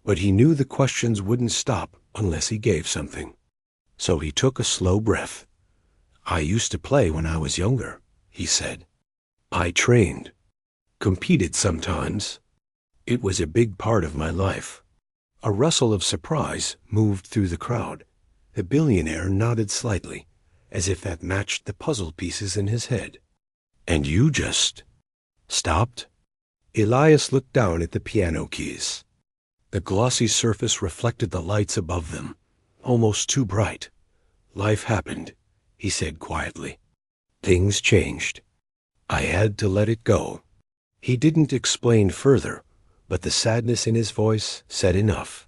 but he knew the questions wouldn't stop unless he gave something. So he took a slow breath. "I used to play when I was younger," he said. "I trained. Competed sometimes. It was a big part of my life." A rustle of surprise moved through the crowd. The billionaire nodded slightly, as if that matched the puzzle pieces in his head. "And you just stopped?" Elias looked down at the piano keys. The glossy surface reflected the lights above them, almost too bright. "Life happened," he said quietly. "Things changed. I had to let it go." He didn't explain further, but the sadness in his voice said enough.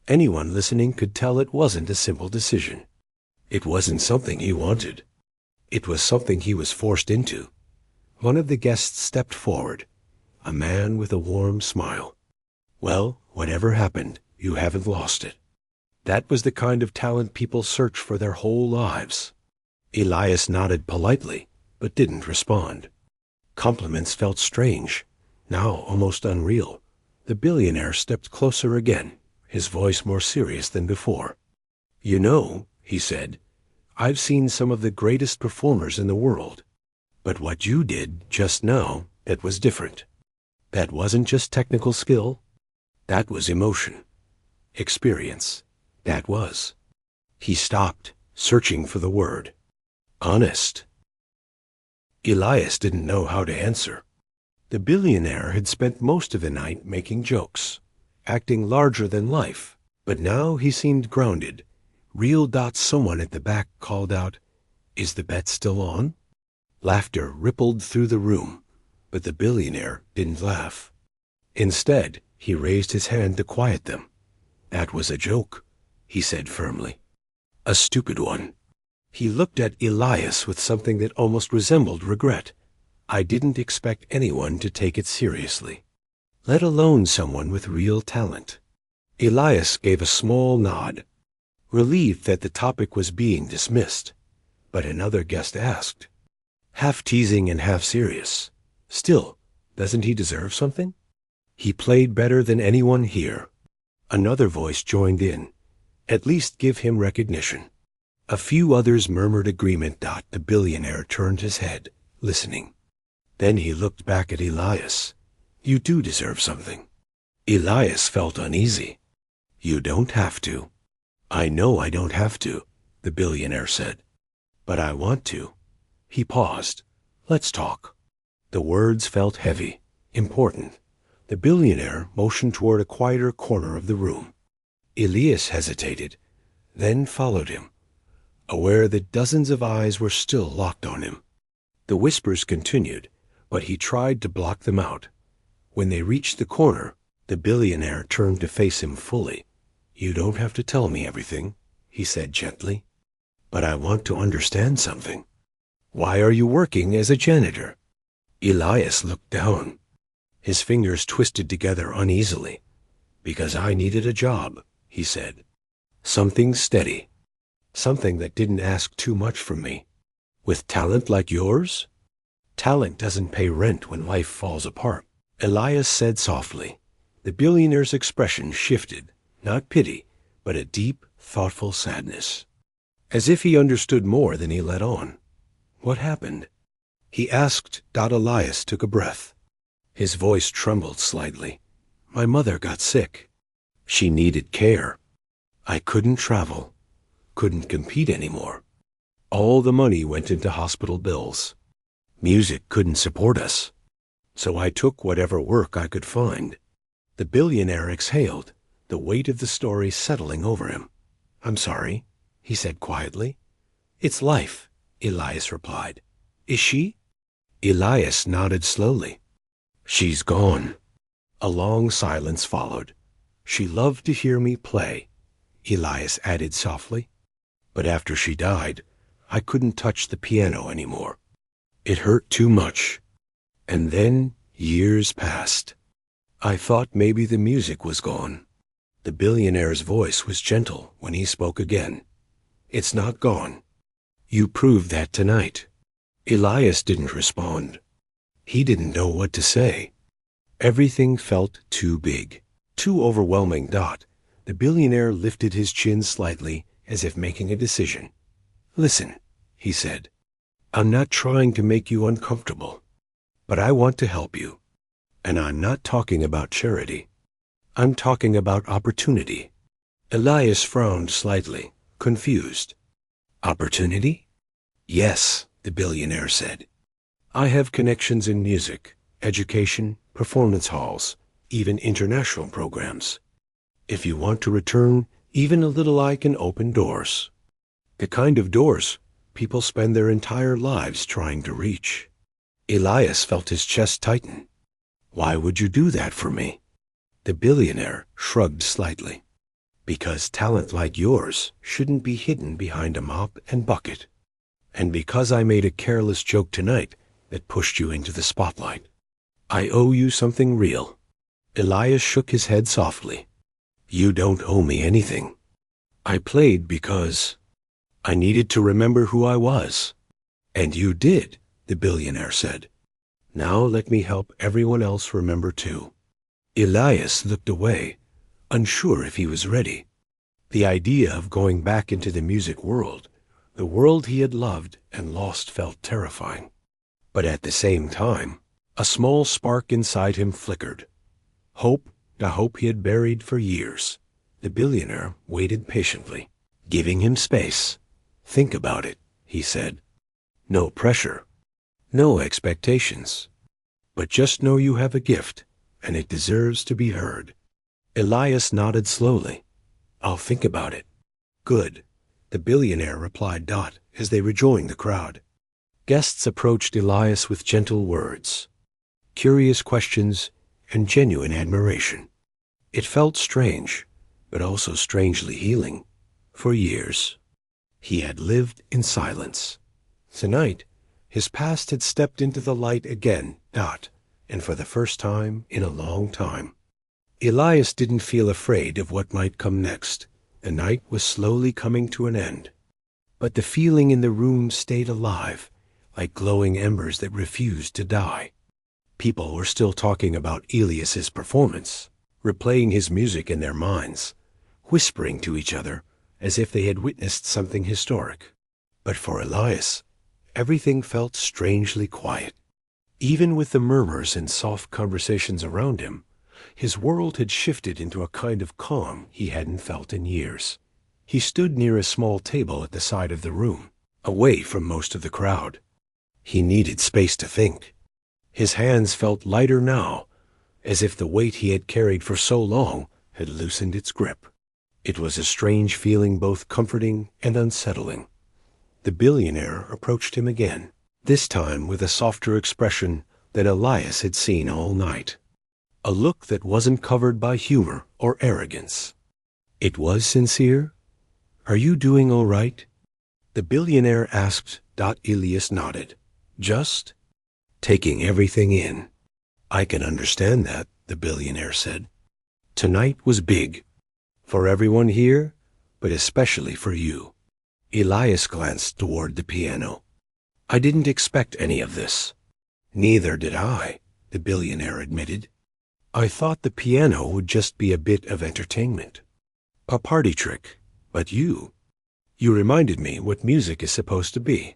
Anyone listening could tell it wasn't a simple decision. It wasn't something he wanted. It was something he was forced into. One of the guests stepped forward, a man with a warm smile. "Well, whatever happened, you haven't lost it." That was the kind of talent people search for their whole lives. Elias nodded politely, but didn't respond. Compliments felt strange, now almost unreal. The billionaire stepped closer again, his voice more serious than before. "You know," he said, "I've seen some of the greatest performers in the world. But what you did just now, it was different. That wasn't just technical skill. That was emotion. Experience. That was." He stopped, searching for the word. "Honest." Elias didn't know how to answer. The billionaire had spent most of the night making jokes, acting larger than life, but now he seemed grounded. Real. Someone at the back called out, "Is the bet still on?" Laughter rippled through the room, but the billionaire didn't laugh. Instead, he raised his hand to quiet them. "That was a joke," he said firmly. "A stupid one." He looked at Elias with something that almost resembled regret. "I didn't expect anyone to take it seriously, let alone someone with real talent." Elias gave a small nod, relieved that the topic was being dismissed. But another guest asked, half teasing and half serious, "Still, doesn't he deserve something? He played better than anyone here." Another voice joined in, "At least give him recognition." A few others murmured agreement. The billionaire turned his head, listening. Then he looked back at Elias. "You do deserve something." Elias felt uneasy. "You don't have to." "I know I don't have to," the billionaire said. "But I want to." He paused. "Let's talk." The words felt heavy, important. The billionaire motioned toward a quieter corner of the room. Elias hesitated, then followed him, aware that dozens of eyes were still locked on him. The whispers continued, but he tried to block them out. When they reached the corner, the billionaire turned to face him fully. "You don't have to tell me everything," he said gently. But I want to understand something. Why are you working as a janitor? Elias looked down. His fingers twisted together uneasily. Because I needed a job, he said. Something steady. Something that didn't ask too much from me. With talent like yours? Talent doesn't pay rent when life falls apart, Elias said softly. The billionaire's expression shifted, not pity, but a deep, thoughtful sadness. As if he understood more than he let on. What happened? He asked. Elias took a breath. His voice trembled slightly. My mother got sick. She needed care. I couldn't travel, couldn't compete anymore. All the money went into hospital bills. Music couldn't support us. So I took whatever work I could find. The billionaire exhaled, the weight of the story settling over him. I'm sorry, he said quietly. It's life, Elias replied. Is she? Elias nodded slowly. She's gone. A long silence followed. She loved to hear me play, Elias added softly. But after she died, I couldn't touch the piano anymore. It hurt too much. And then years passed. I thought maybe the music was gone. The billionaire's voice was gentle when he spoke again. It's not gone. You proved that tonight. Elias didn't respond. He didn't know what to say. Everything felt too big, too overwhelming. The billionaire lifted his chin slightly as if making a decision. Listen, he said. I'm not trying to make you uncomfortable, but I want to help you. And I'm not talking about charity. I'm talking about opportunity. Elias frowned slightly, confused. Opportunity? Yes, the billionaire said. I have connections in music, education, performance halls, even international programs. If you want to return, even a little I can open doors. The kind of doors people spend their entire lives trying to reach. Elias felt his chest tighten. Why would you do that for me? The billionaire shrugged slightly. Because talent like yours shouldn't be hidden behind a mop and bucket. And because I made a careless joke tonight that pushed you into the spotlight. I owe you something real. Elias shook his head softly. You don't owe me anything. I played because I needed to remember who I was. And you did, the billionaire said. Now let me help everyone else remember too. Elias looked away, unsure if he was ready. The idea of going back into the music world, the world he had loved and lost, felt terrifying. But at the same time, a small spark inside him flickered. Hope, the hope he had buried for years. The billionaire waited patiently, giving him space. Think about it, he said. No pressure, no expectations. But just know you have a gift, and it deserves to be heard. Elias nodded slowly. I'll think about it. Good, the billionaire replied. As they rejoined the crowd. Guests approached Elias with gentle words, curious questions, and genuine admiration. It felt strange, but also strangely healing. For years, he had lived in silence. Tonight, his past had stepped into the light again, and for the first time in a long time. Elias didn't feel afraid of what might come next. The night was slowly coming to an end. But the feeling in the room stayed alive, like glowing embers that refused to die. People were still talking about Elias's performance, replaying his music in their minds, whispering to each other as if they had witnessed something historic. But for Elias, everything felt strangely quiet. Even with the murmurs and soft conversations around him, his world had shifted into a kind of calm he hadn't felt in years. He stood near a small table at the side of the room, away from most of the crowd. He needed space to think. His hands felt lighter now, as if the weight he had carried for so long had loosened its grip. It was a strange feeling, both comforting and unsettling. The billionaire approached him again, this time with a softer expression than Elias had seen all night. A look that wasn't covered by humor or arrogance. It was sincere. Are you doing all right? The billionaire asked. Elias nodded. Just taking everything in. I can understand that, the billionaire said. Tonight was big. For everyone here, but especially for you. Elias glanced toward the piano. I didn't expect any of this. Neither did I, the billionaire admitted. I thought the piano would just be a bit of entertainment. A party trick. But you reminded me what music is supposed to be.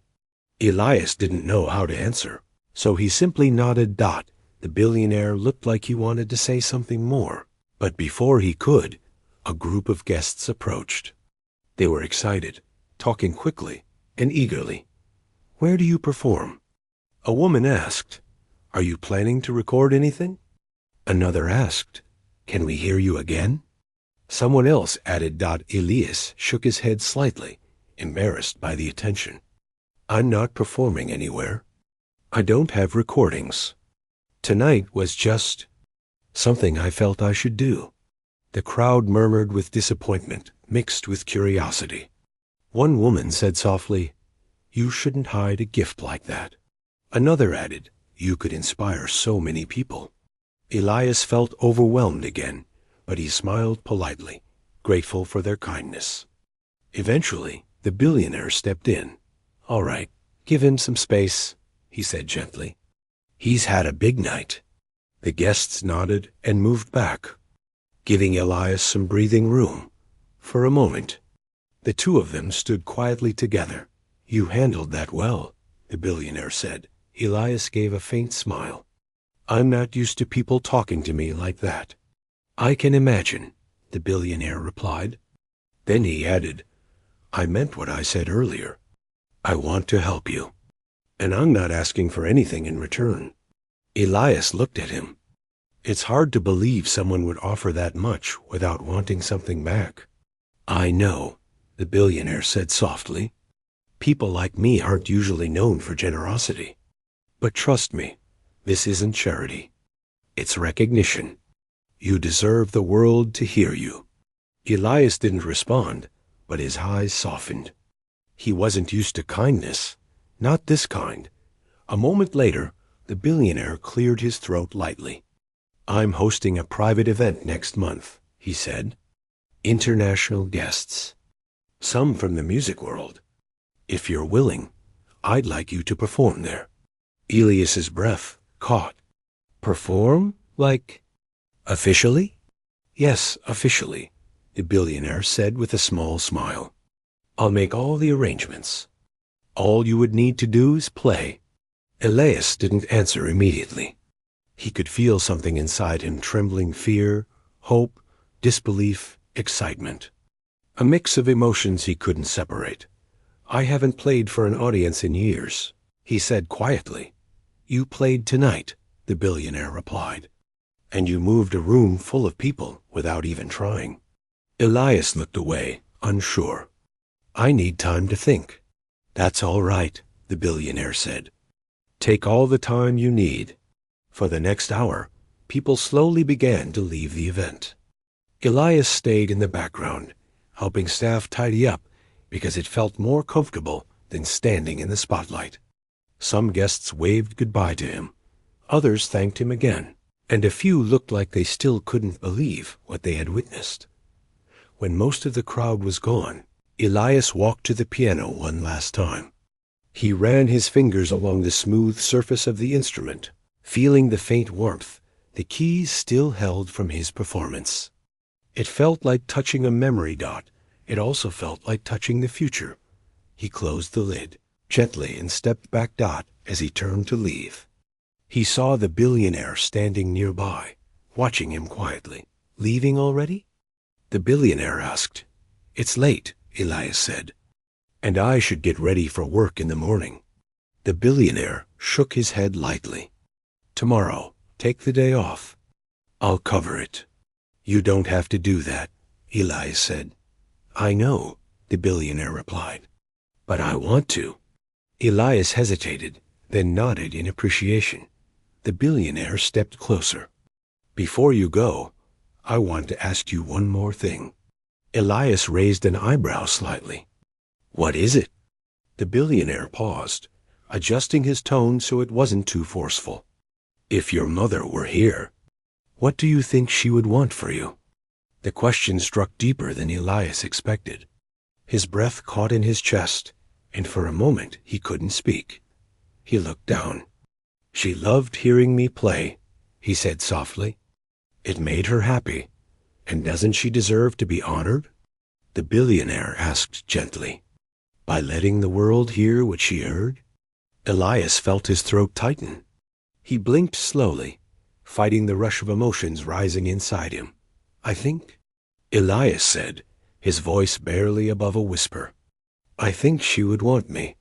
Elias didn't know how to answer, so he simply nodded. The billionaire looked like he wanted to say something more, but before he could, a group of guests approached. They were excited, talking quickly and eagerly. Where do you perform? A woman asked. Are you planning to record anything? Another asked. Can we hear you again? Someone else added. Elias shook his head slightly, embarrassed by the attention. I'm not performing anywhere. I don't have recordings. Tonight was just something I felt I should do. The crowd murmured with disappointment, mixed with curiosity. One woman said softly, You shouldn't hide a gift like that. Another added, You could inspire so many people. Elias felt overwhelmed again, but he smiled politely, grateful for their kindness. Eventually, the billionaire stepped in. All right, give him some space, he said gently. He's had a big night. The guests nodded and moved back, giving Elias some breathing room. For a moment, the two of them stood quietly together. You handled that well, the billionaire said. Elias gave a faint smile. I'm not used to people talking to me like that. I can imagine, the billionaire replied. Then he added, I meant what I said earlier. I want to help you. And I'm not asking for anything in return. Elias looked at him. It's hard to believe someone would offer that much without wanting something back. I know, the billionaire said softly. People like me aren't usually known for generosity. But trust me, this isn't charity. It's recognition. You deserve the world to hear you. Elias didn't respond, but his eyes softened. He wasn't used to kindness, not this kind. A moment later, the billionaire cleared his throat lightly. I'm hosting a private event next month, he said. International guests. Some from the music world. If you're willing, I'd like you to perform there. Elias's breath caught. Perform? Like, officially? Yes, officially, the billionaire said with a small smile. I'll make all the arrangements. All you would need to do is play. Elias didn't answer immediately. He could feel something inside him trembling, fear, hope, disbelief, excitement. A mix of emotions he couldn't separate. I haven't played for an audience in years, he said quietly. You played tonight, the billionaire replied. And you moved a room full of people without even trying. Elias looked away, unsure. I need time to think. That's all right, the billionaire said. Take all the time you need. For the next hour, people slowly began to leave the event. Elias stayed in the background, helping staff tidy up because it felt more comfortable than standing in the spotlight. Some guests waved goodbye to him. Others thanked him again, and a few looked like they still couldn't believe what they had witnessed. When most of the crowd was gone, Elias walked to the piano one last time. He ran his fingers along the smooth surface of the instrument, feeling the faint warmth the keys still held from his performance. It felt like touching a memory dot. It also felt like touching the future. He closed the lid gently and stepped back as he turned to leave. He saw the billionaire standing nearby, watching him quietly. Leaving already? The billionaire asked. It's late, Elias said. And I should get ready for work in the morning. The billionaire shook his head lightly. Tomorrow, take the day off. I'll cover it. You don't have to do that, Elias said. I know, the billionaire replied. But I want to. Elias hesitated, then nodded in appreciation. The billionaire stepped closer. Before you go, I want to ask you one more thing. Elias raised an eyebrow slightly. What is it? The billionaire paused, adjusting his tone so it wasn't too forceful. If your mother were here, what do you think she would want for you? The question struck deeper than Elias expected. His breath caught in his chest, and for a moment he couldn't speak. He looked down. She loved hearing me play, he said softly. It made her happy. And doesn't she deserve to be honored? The billionaire asked gently. By letting the world hear what she heard? Elias felt his throat tighten. He blinked slowly, fighting the rush of emotions rising inside him. I think, Elias said, his voice barely above a whisper, I think she would want me.